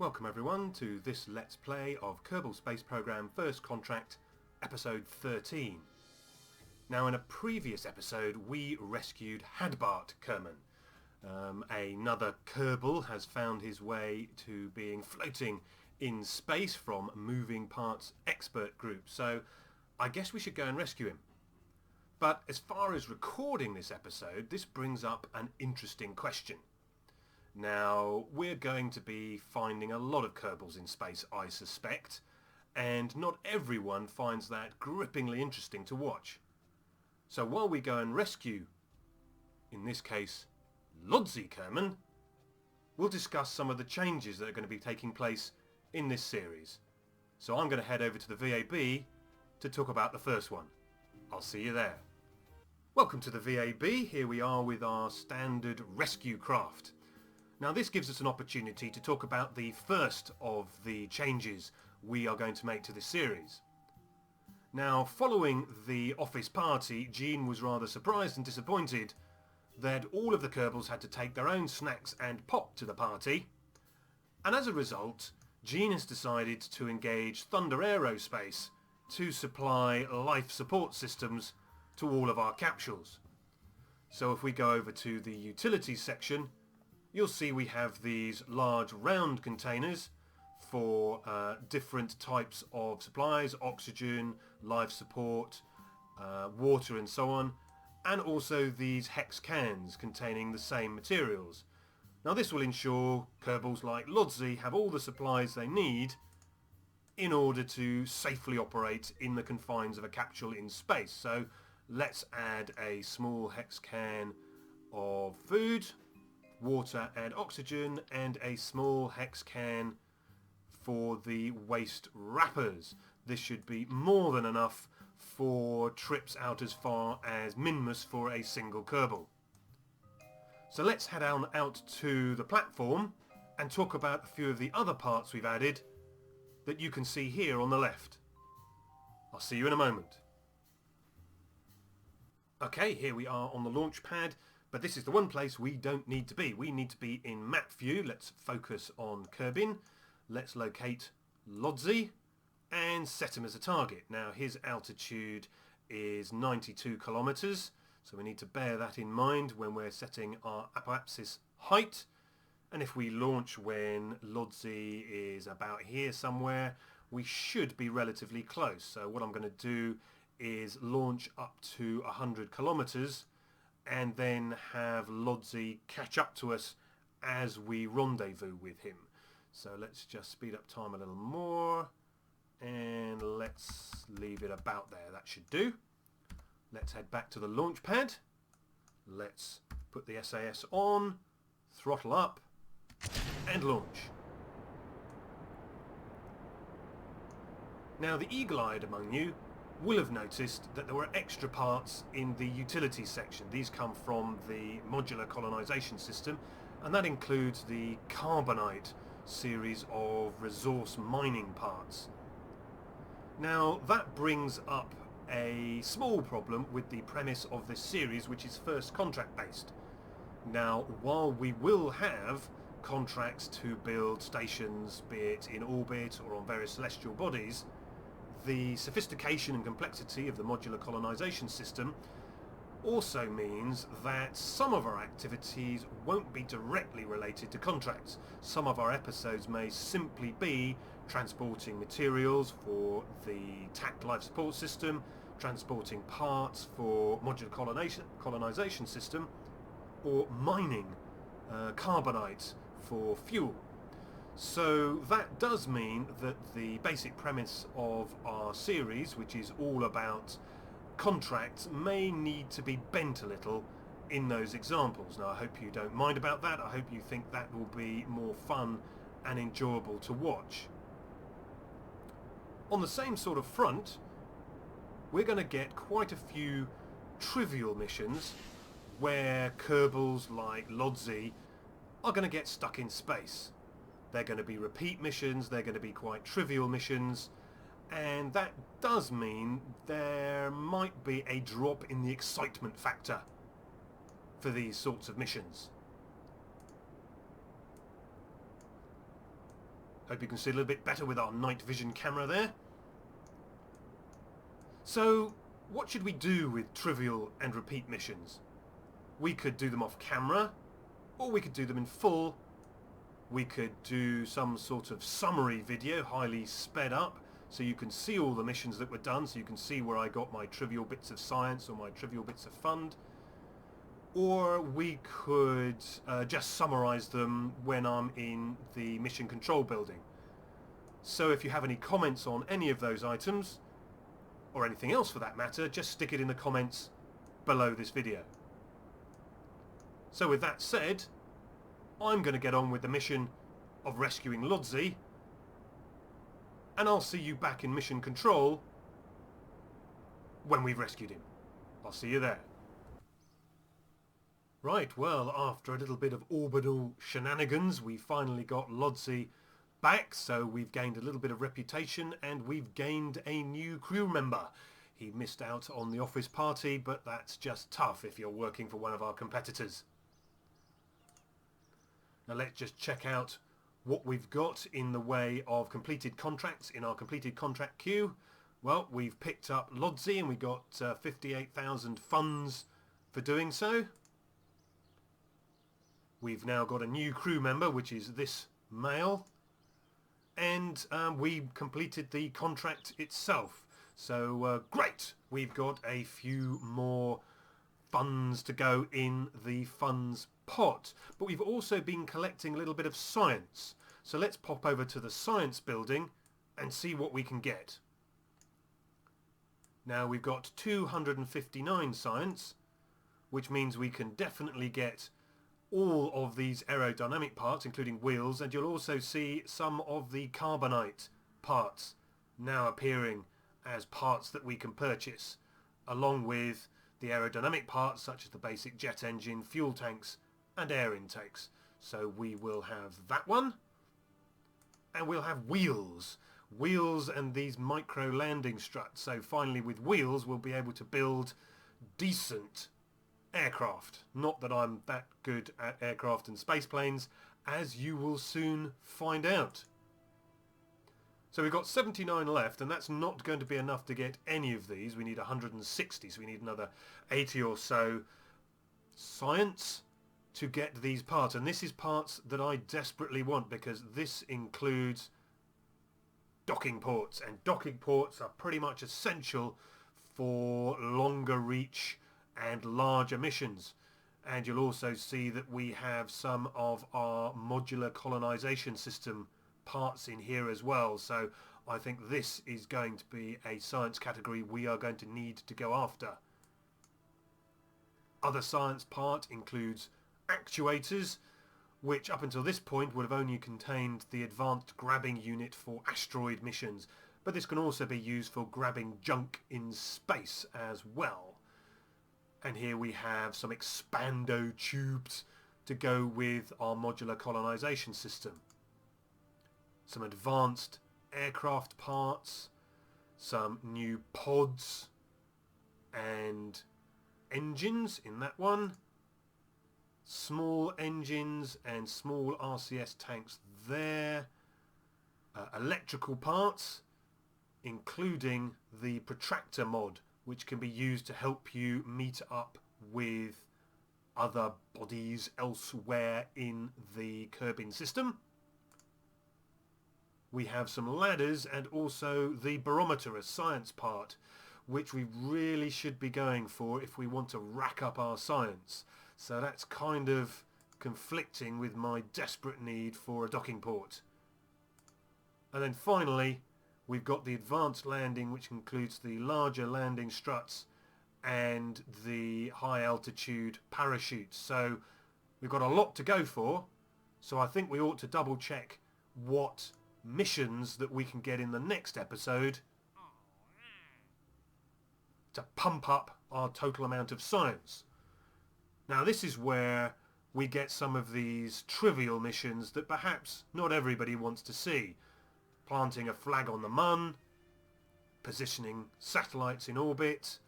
Welcome everyone to this Let's Play of Kerbal Space Program First Contract, Episode 13. Now in a previous episode we rescued Hadbart Kerman. Another Kerbal has found his way to being floating in space from Moving Parts Expert Group, so I guess we should go and rescue him. But as far as recording this episode, this brings up an interesting question. Now, we're going to be finding a lot of Kerbals in space, I suspect, and not everyone finds that grippingly interesting to watch. So while we go and rescue, in this case, Lodzi Kerman, we'll discuss some of the changes that are going to be taking place in this series. So I'm going to head over to the VAB to talk about the first one. I'll see you there. Welcome to the VAB. Here we are with our standard rescue craft. Now this gives us an opportunity to talk about the first of the changes we are going to make to this series. Now following the office party, Jean was rather surprised and disappointed that all of the Kerbals had to take their own snacks and pop to the party, and as a result Jean has decided to engage Thunder Aerospace to supply life support systems to all of our capsules. So if we go over to the utilities section, you'll see we have these large round containers for different types of supplies, oxygen, life support, water and so on, and also these hex cans containing the same materials. Now this will ensure Kerbals like Lodzi have all the supplies they need in order to safely operate in the confines of a capsule in space. So let's add a small hex can of food, water and oxygen, and a small hex can for the waste wrappers. This should be more than enough for trips out as far as Minmus for a single Kerbal. So let's head on out to the platform and talk about a few of the other parts we've added that you can see here on the left. I'll see you in a moment. Okay, here we are on the launch pad. But this is the one place we don't need to be. We need to be in map view. Let's focus on Kerbin. Let's locate Lodzi and set him as a target. Now his altitude is 92 kilometers, so we need to bear that in mind when we're setting our apoapsis height. And if we launch when Lodzi is about here somewhere, we should be relatively close. So what I'm going to do is launch up to 100 kilometers and then have Lodzi catch up to us as we rendezvous with him. So let's just speed up time a little more and let's leave it about there. That should do. Let's head back to the launch pad. Let's put the SAS on, throttle up and launch. Now the eagle-eyed among you will have noticed that there were extra parts in the utilities section. These come from the Modular Kolonization System, and that includes the carbonite series of resource mining parts. Now that brings up a small problem with the premise of this series, which is first contract based. Now while we will have contracts to build stations, be it in orbit or on various celestial bodies, the sophistication and complexity of the Modular Kolonization System also means that some of our activities won't be directly related to contracts. Some of our episodes may simply be transporting materials for the TAC life support system, transporting parts for Modular Kolonization System, or mining carbonite for fuel. So that does mean that the basic premise of our series, which is all about contracts, may need to be bent a little in those examples. Now I hope you don't mind about that. I hope you think that will be more fun and enjoyable to watch. On the same sort of front, we're going to get quite a few trivial missions where Kerbals like Lodzi are going to get stuck in space. They're going to be repeat missions, they're going to be quite trivial missions, and that does mean there might be a drop in the excitement factor for these sorts of missions. Hope you can see a little bit better with our night vision camera there. So, what should we do with trivial and repeat missions? We could do them off camera, or we could do them in full. We could do some sort of summary video, highly sped up, so you can see all the missions that were done, so you can see where I got my trivial bits of science or my trivial bits of fun. Or we could just summarise them when I'm in the mission control building. So if you have any comments on any of those items, or anything else for that matter, just stick it in the comments below this video. So with that said, I'm going to get on with the mission of rescuing Lodzi, and I'll see you back in mission control when we've rescued him. I'll see you there. Right, well, after a little bit of orbital shenanigans, we finally got Lodzi back, so we've gained a little bit of reputation and we've gained a new crew member. He missed out on the office party, but that's just tough if you're working for one of our competitors. Now let's just check out what we've got in the way of completed contracts in our completed contract queue. Well, we've picked up Lodzi and we got 58,000 funds for doing so. We've now got a new crew member, which is this male. And we completed the contract itself. So great, we've got a few more funds to go in the funds pot. But we've also been collecting a little bit of science. So let's pop over to the science building and see what we can get. Now we've got 259 science, which means we can definitely get all of these aerodynamic parts, including wheels, and you'll also see some of the carbonite parts now appearing as parts that we can purchase, along with the aerodynamic parts such as the basic jet engine, fuel tanks and air intakes. So we will have that one, and we'll have wheels and these micro landing struts. So finally with wheels we'll be able to build decent aircraft. Not that I'm that good at aircraft and space planes, as you will soon find out. So we've got 79 left, and that's not going to be enough to get any of these. We need 160, so we need another 80 or so science to get these parts. And this is parts that I desperately want, because this includes docking ports, and docking ports are pretty much essential for longer reach and larger missions. And you'll also see that we have some of our Modular Kolonization System parts in here as well. So I think this is going to be a science category we are going to need to go after. Other science part includes actuators, which up until this point would have only contained the advanced grabbing unit for asteroid missions, but this can also be used for grabbing junk in space as well. And here we have some expando tubes to go with our modular colonization system. Some advanced aircraft parts, some new pods and engines in that one, small engines and small RCS tanks there, electrical parts including the protractor mod, which can be used to help you meet up with other bodies elsewhere in the Kerbin system. We have some ladders and also the barometer as science part, which we really should be going for if we want to rack up our science. So that's kind of conflicting with my desperate need for a docking port. And then finally we've got the advanced landing, which includes the larger landing struts and the high altitude parachutes. So we've got a lot to go for, so I think we ought to double check what missions that we can get in the next episode to pump up our total amount of science. Now this is where we get some of these trivial missions that perhaps not everybody wants to see. Planting a flag on the Mun, positioning satellites in orbit,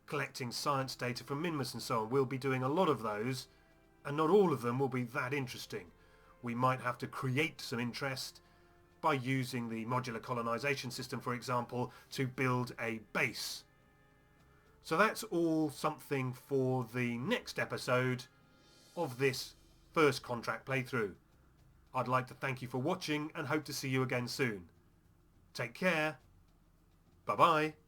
collecting science data from Minmus and so on. We'll be doing a lot of those, and not all of them will be that interesting. We might have to create some interest by using the Modular Kolonization System, for example, to build a base. So that's all something for the next episode of this first contract playthrough. I'd like to thank you for watching and hope to see you again soon. Take care. Bye bye.